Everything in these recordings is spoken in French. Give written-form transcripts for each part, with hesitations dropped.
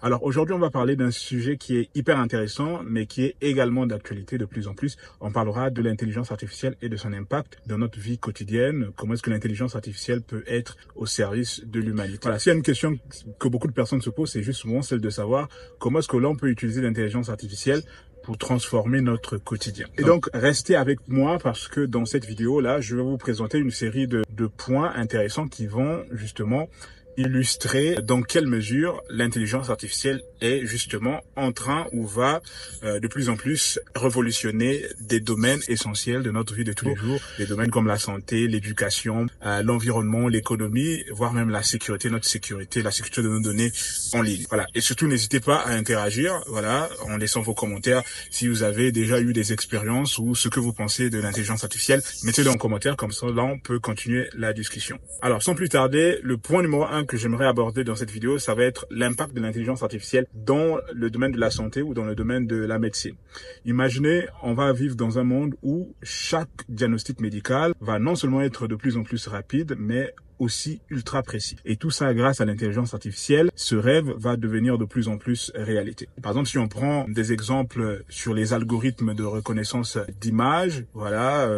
Alors aujourd'hui, on va parler d'un sujet qui est hyper intéressant, mais qui est également d'actualité de plus en plus. On parlera de l'intelligence artificielle et de son impact dans notre vie quotidienne. Comment est-ce que l'intelligence artificielle peut être au service de l'humanité? Voilà, s'il y a une question que beaucoup de personnes se posent, c'est justement celle de savoir comment est-ce que l'on peut utiliser l'intelligence artificielle pour transformer notre quotidien. Et donc, restez avec moi parce que dans cette vidéo-là, je vais vous présenter une série de points intéressants qui vont justement illustrer dans quelle mesure l'intelligence artificielle est justement en train ou va de plus en plus révolutionner des domaines essentiels de notre vie de tous les jours, des domaines comme la santé, l'éducation, l'environnement, l'économie, voire même la sécurité, notre sécurité, la sécurité de nos données en ligne. Voilà. Et surtout, n'hésitez pas à interagir, voilà, en laissant vos commentaires si vous avez déjà eu des expériences ou ce que vous pensez de l'intelligence artificielle. Mettez-le en commentaire, comme ça, là, on peut continuer la discussion. Alors, sans plus tarder, le point numéro 1 que j'aimerais aborder dans cette vidéo, ça va être l'impact de l'intelligence artificielle dans le domaine de la santé ou dans le domaine de la médecine. Imaginez, on va vivre dans un monde où chaque diagnostic médical va non seulement être de plus en plus rapide, mais aussi ultra précis. Et tout ça grâce à l'intelligence artificielle, ce rêve va devenir de plus en plus réalité. Par exemple, si on prend des exemples sur les algorithmes de reconnaissance d'images, voilà,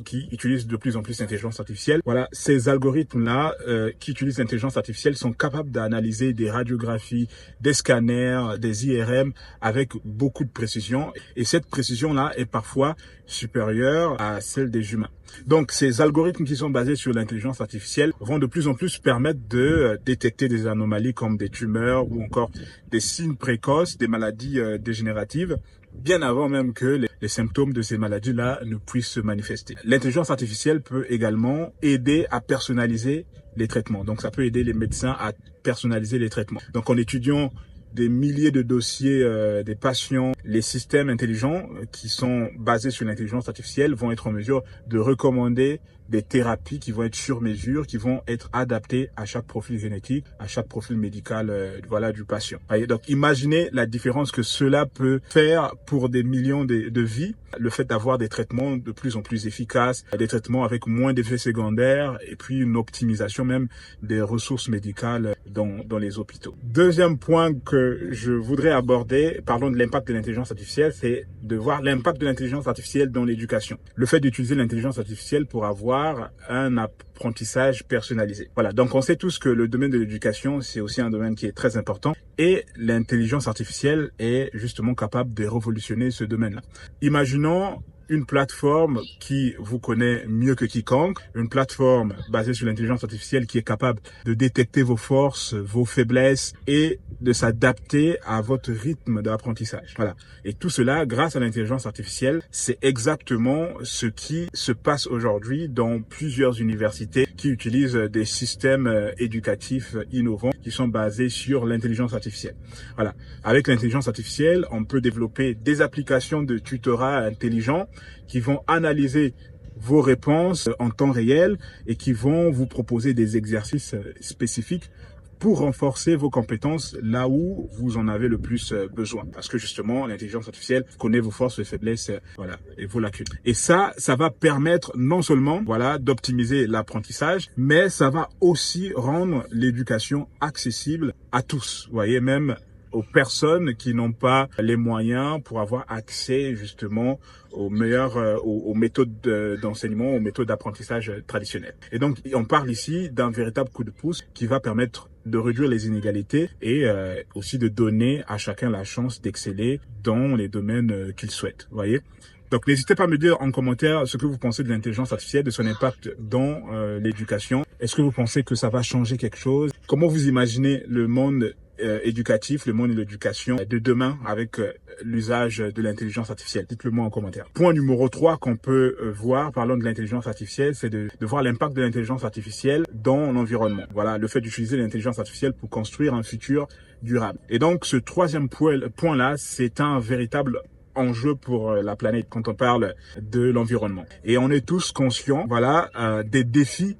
qui utilisent de plus en plus l'intelligence artificielle, voilà, ces algorithmes-là qui utilisent l'intelligence artificielle sont capables d'analyser des radiographies, des scanners, des IRM avec beaucoup de précision. Et cette précision-là est parfois supérieure à celle des humains. Donc, ces algorithmes qui sont basés sur l'intelligence artificielle vont de plus en plus permettre de détecter des anomalies comme des tumeurs ou encore des signes précoces, des maladies dégénératives, bien avant même que les symptômes de ces maladies-là ne puissent se manifester. L'intelligence artificielle peut également aider à personnaliser les traitements. Donc, ça peut aider les médecins à personnaliser les traitements. Donc, en étudiant des milliers de dossiers des patients, les systèmes intelligents qui sont basés sur l'intelligence artificielle vont être en mesure de recommander des thérapies qui vont être sur mesure, qui vont être adaptées à chaque profil génétique, à chaque profil médical voilà, du patient. Donc imaginez la différence que cela peut faire pour des millions de vies, le fait d'avoir des traitements de plus en plus efficaces, des traitements avec moins d'effets secondaires et puis une optimisation même des ressources médicales dans les hôpitaux. Deuxième point que je voudrais aborder, parlons de l'impact de l'intelligence artificielle, c'est de voir l'impact de l'intelligence artificielle dans l'éducation. Le fait d'utiliser l'intelligence artificielle pour avoir un apprentissage personnalisé. Voilà, donc on sait tous que le domaine de l'éducation, c'est aussi un domaine qui est très important et l'intelligence artificielle est justement capable de révolutionner ce domaine-là. Imaginons une plateforme qui vous connaît mieux que quiconque, une plateforme basée sur l'intelligence artificielle qui est capable de détecter vos forces, vos faiblesses et de s'adapter à votre rythme d'apprentissage. Voilà. Et tout cela, grâce à l'intelligence artificielle, c'est exactement ce qui se passe aujourd'hui dans plusieurs universités qui utilisent des systèmes éducatifs innovants qui sont basés sur l'intelligence artificielle. Voilà. Avec l'intelligence artificielle, on peut développer des applications de tutorat intelligent qui vont analyser vos réponses en temps réel et qui vont vous proposer des exercices spécifiques pour renforcer vos compétences là où vous en avez le plus besoin. Parce que justement, l'intelligence artificielle connaît vos forces et faiblesses, voilà, et vos lacunes. Et ça va permettre non seulement, voilà, d'optimiser l'apprentissage, mais ça va aussi rendre l'éducation accessible à tous. Vous voyez, même aux personnes qui n'ont pas les moyens pour avoir accès justement aux meilleures, aux méthodes d'enseignement, aux méthodes d'apprentissage traditionnelles. Et donc, on parle ici d'un véritable coup de pouce qui va permettre de réduire les inégalités et aussi de donner à chacun la chance d'exceller dans les domaines qu'il souhaite. Vous voyez? Donc, n'hésitez pas à me dire en commentaire ce que vous pensez de l'intelligence artificielle, de son impact dans l'éducation. Est-ce que vous pensez que ça va changer quelque chose? Comment vous imaginez le monde éducatif, le monde de l'éducation de demain avec l'usage de l'intelligence artificielle? Dites-le moi en commentaire. Point numéro 3 qu'on peut voir, parlant de l'intelligence artificielle, c'est de voir l'impact de l'intelligence artificielle dans l'environnement. Voilà, le fait d'utiliser l'intelligence artificielle pour construire un futur durable. Et donc, ce troisième point-là, c'est un véritable enjeu pour la planète quand on parle de l'environnement. Et on est tous conscients, voilà, des défis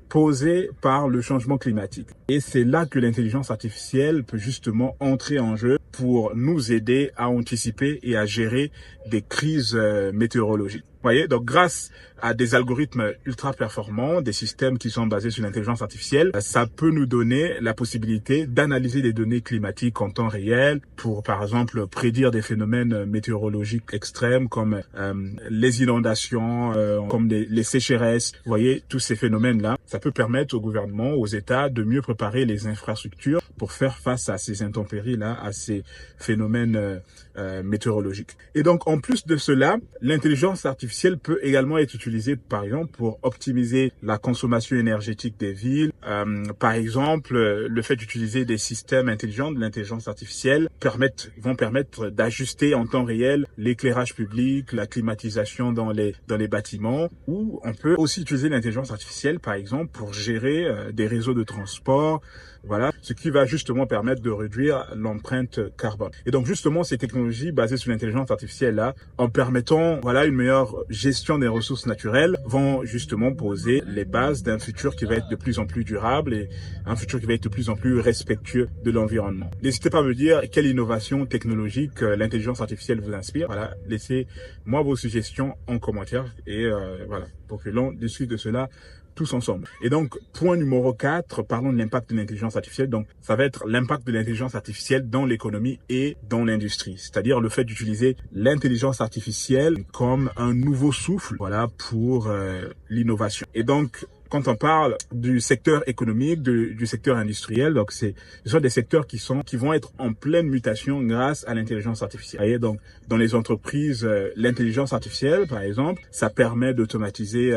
posés par le changement climatique. Et c'est là que l'intelligence artificielle peut justement entrer en jeu pour nous aider à anticiper et à gérer des crises météorologiques. voyez, donc grâce à des algorithmes ultra performants, des systèmes qui sont basés sur l'intelligence artificielle, ça peut nous donner la possibilité d'analyser des données climatiques en temps réel pour, par exemple, prédire des phénomènes météorologiques extrêmes comme les inondations, comme les sécheresses. Vous voyez, tous ces phénomènes-là, ça peut permettre au gouvernement, aux États de mieux préparer les infrastructures pour faire face à ces intempéries-là, à ces phénomènes météorologiques. Et donc, en plus de cela, l'intelligence artificielle peut également être utilisée, par exemple, pour optimiser la consommation énergétique des villes. Par exemple, le fait d'utiliser des systèmes intelligents de l'intelligence artificielle vont permettre d'ajuster en temps réel l'éclairage public, la climatisation dans les bâtiments, ou on peut aussi utiliser l'intelligence artificielle, par exemple, pour gérer des réseaux de transport. Voilà, ce qui va justement permettre de réduire l'empreinte carbone. Et donc justement, ces technologies basées sur l'intelligence artificielle là, en permettant une meilleure gestion des ressources naturelles, vont justement poser les bases d'un futur qui va être de plus en plus durable et un futur qui va être de plus en plus respectueux de l'environnement. N'hésitez pas à me dire quelle innovation technologique l'intelligence artificielle vous inspire. Voilà, laissez-moi vos suggestions en commentaire et pour que l'on discute de cela tous ensemble. Et donc, point numéro 4, parlons de l'impact de l'intelligence artificielle. Donc, ça va être l'impact de l'intelligence artificielle dans l'économie et dans l'industrie. C'est-à-dire le fait d'utiliser l'intelligence artificielle comme un nouveau souffle, pour l'innovation. Et donc, quand on parle du secteur économique, du secteur industriel, donc ce sont des secteurs qui vont être en pleine mutation grâce à l'intelligence artificielle. Vous voyez, donc, dans les entreprises, l'intelligence artificielle, par exemple, ça permet d'automatiser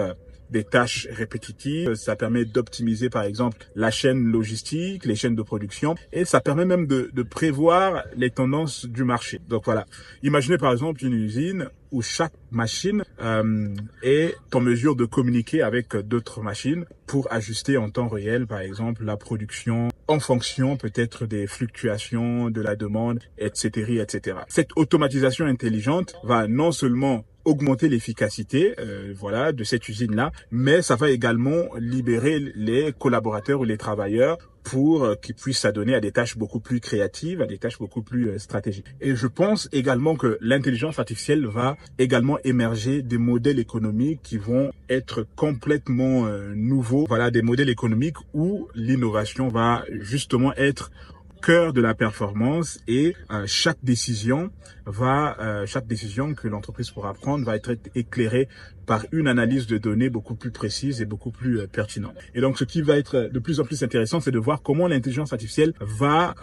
des tâches répétitives, ça permet d'optimiser par exemple la chaîne logistique, les chaînes de production, et ça permet même de prévoir les tendances du marché. Donc voilà, imaginez par exemple une usine où chaque machine est en mesure de communiquer avec d'autres machines pour ajuster en temps réel par exemple la production en fonction peut-être des fluctuations de la demande, etc., etc. Cette automatisation intelligente va non seulement augmenter l'efficacité de cette usine-là, mais ça va également libérer les collaborateurs ou les travailleurs pour qu'ils puissent s'adonner à des tâches beaucoup plus créatives, à des tâches beaucoup plus stratégiques. Et je pense également que l'intelligence artificielle va également émerger des modèles économiques qui vont être complètement nouveaux. Voilà, des modèles économiques où l'innovation va justement être cœur de la performance et chaque décision que l'entreprise pourra prendre va être éclairée par une analyse de données beaucoup plus précise et beaucoup plus pertinente. Et donc, ce qui va être de plus en plus intéressant, c'est de voir comment l'intelligence artificielle va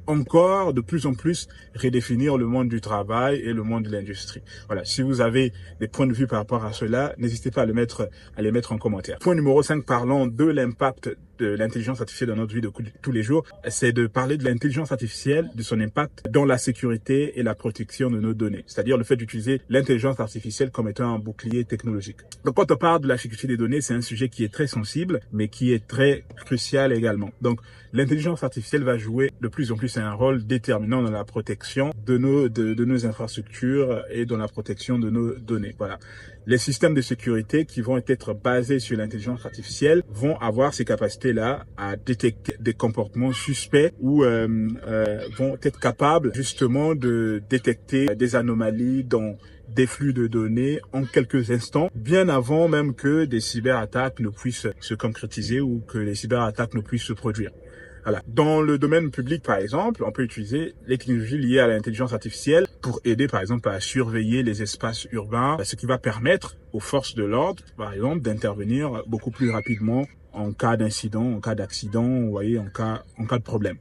encore de plus en plus redéfinir le monde du travail et le monde de l'industrie. Voilà. Si vous avez des points de vue par rapport à cela, n'hésitez pas à les mettre en commentaire. Point numéro 5, parlons de l'impact de l'intelligence artificielle dans notre vie de tous les jours, c'est de parler de l'intelligence artificielle, de son impact dans la sécurité et la protection de nos données. C'est-à-dire le fait d'utiliser l'intelligence artificielle comme étant un bouclier technologique. Donc quand on parle de la sécurité des données, c'est un sujet qui est très sensible, mais qui est très crucial également. Donc l'intelligence artificielle va jouer de plus en plus un rôle déterminant dans la protection de nos infrastructures et dans la protection de nos données. Voilà. Les systèmes de sécurité qui vont être basés sur l'intelligence artificielle vont avoir ces capacités-là à détecter des comportements suspects ou vont être capables justement de détecter des anomalies dans des flux de données en quelques instants, bien avant même que des cyberattaques ne puissent se concrétiser ou que les cyberattaques ne puissent se produire. Voilà. Dans le domaine public, par exemple, on peut utiliser les technologies liées à l'intelligence artificielle pour aider, par exemple, à surveiller les espaces urbains, ce qui va permettre aux forces de l'ordre, par exemple, d'intervenir beaucoup plus rapidement en cas d'incident, en cas d'accident, vous voyez, en cas de problème.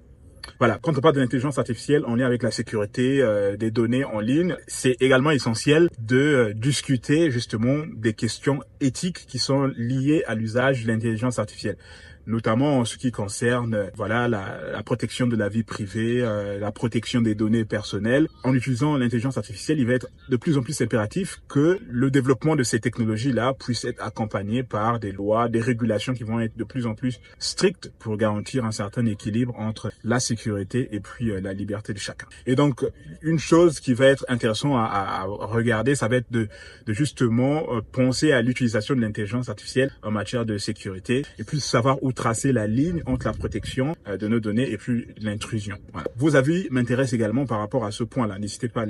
Voilà, quand on parle de l'intelligence artificielle en lien avec la sécurité des données en ligne, c'est également essentiel de discuter justement des questions éthiques qui sont liées à l'usage de l'intelligence artificielle, notamment en ce qui concerne la protection de la vie privée, la protection des données personnelles. En utilisant l'intelligence artificielle, il va être de plus en plus impératif que le développement de ces technologies-là puisse être accompagné par des lois, des régulations qui vont être de plus en plus strictes pour garantir un certain équilibre entre la sécurité et puis la liberté de chacun. Et donc, une chose qui va être intéressante à regarder, ça va être de justement penser à l'utilisation de l'intelligence artificielle en matière de sécurité et puis savoir où tracer la ligne entre la protection de nos données et puis l'intrusion. Voilà. Vos avis m'intéressent également par rapport à ce point-là. N'hésitez pas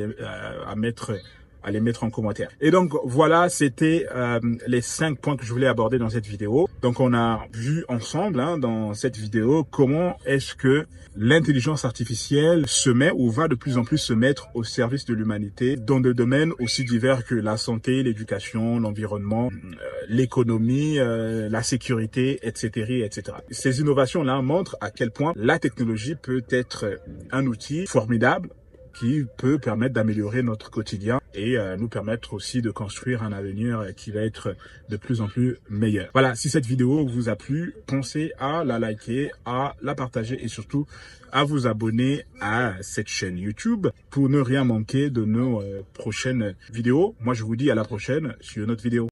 à mettre à les mettre en commentaire. Et donc voilà, c'était les 5 points que je voulais aborder dans cette vidéo. Donc on a vu ensemble dans cette vidéo comment est-ce que l'intelligence artificielle se met ou va de plus en plus se mettre au service de l'humanité dans des domaines aussi divers que la santé, l'éducation, l'environnement, l'économie, la sécurité, etc., etc. Ces innovations-là montrent à quel point la technologie peut être un outil formidable qui peut permettre d'améliorer notre quotidien et nous permettre aussi de construire un avenir qui va être de plus en plus meilleur. Voilà, si cette vidéo vous a plu, pensez à la liker, à la partager et surtout à vous abonner à cette chaîne YouTube pour ne rien manquer de nos prochaines vidéos. Moi, je vous dis à la prochaine sur une autre vidéo.